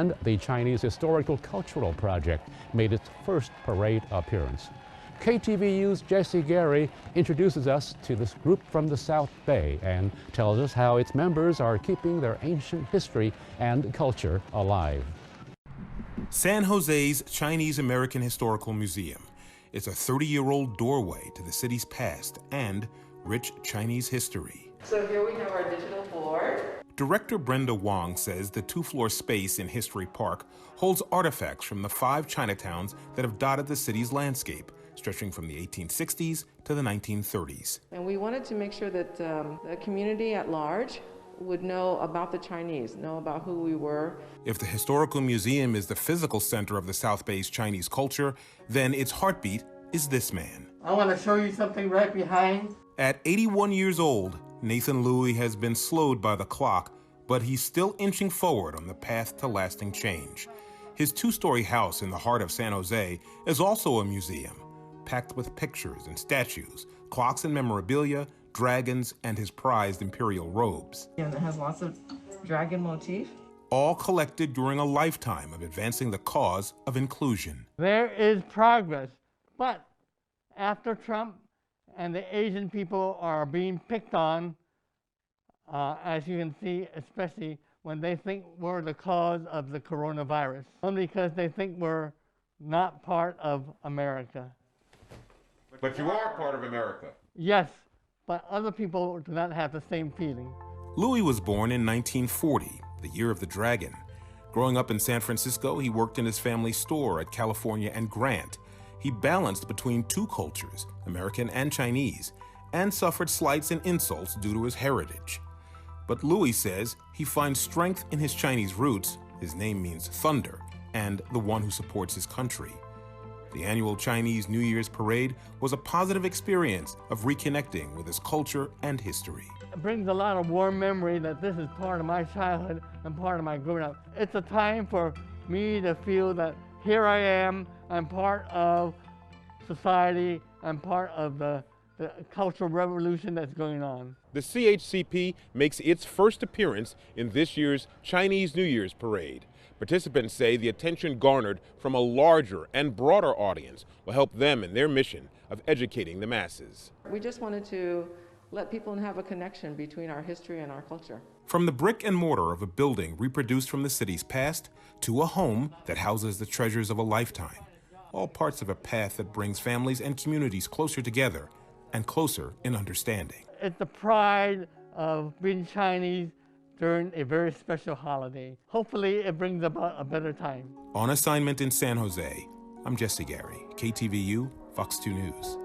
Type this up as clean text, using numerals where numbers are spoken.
And the Chinese Historical Cultural Project made its first parade appearance. KTVU's Jesse Gary introduces us to this group from the South Bay and tells us how its members are keeping their ancient history and culture alive. San Jose's Chinese American Historical Museum is a 30-year-old doorway to the city's past and rich Chinese history. So here we have our digital board. Director Brenda Wong says the two-floor space in History Park holds artifacts from the 5 Chinatowns that have dotted the city's landscape, stretching from the 1860s to the 1930s. And we wanted to make sure that the community at large would know about the Chinese, know about who we were. If the Historical Museum is the physical center of the South Bay's Chinese culture, then its heartbeat is this man. I want to show you something right behind. At 81 years old, Nathan Louie has been slowed by the clock, but he's still inching forward on the path to lasting change. His 2-story house in the heart of San Jose is also a museum, packed with pictures and statues, clocks and memorabilia, dragons, and his prized imperial robes. And it has lots of dragon motif. All collected during a lifetime of advancing the cause of inclusion. There is progress, but after Trump and the Asian people are being picked on, as you can see, especially when they think we're the cause of the coronavirus, only because they think we're not part of America. But you are part of America. Yes, but other people do not have the same feeling. Louis was born in 1940, the year of the dragon. Growing up in San Francisco, he worked in his family's store at California and Grant. He balanced between 2 cultures, American and Chinese, and suffered slights and insults due to his heritage. But Louis says he finds strength in his Chinese roots, his name means thunder, and the one who supports his country. The annual Chinese New Year's parade was a positive experience of reconnecting with his culture and history. It brings a lot of warm memory that this is part of my childhood and part of my growing up. It's a time for me to feel that here I am, I'm part of society, I'm part of the cultural revolution that's going on. The CHCP makes its first appearance in this year's Chinese New Year's parade. Participants say the attention garnered from a larger and broader audience will help them in their mission of educating the masses. We just wanted to let people have a connection between our history and our culture. From the brick and mortar of a building reproduced from the city's past to a home that houses the treasures of a lifetime, all parts of a path that brings families and communities closer together and closer in understanding. It's the pride of being Chinese during a very special holiday. Hopefully it brings about a better time. On assignment in San Jose, I'm Jesse Gary, KTVU, Fox 2 News.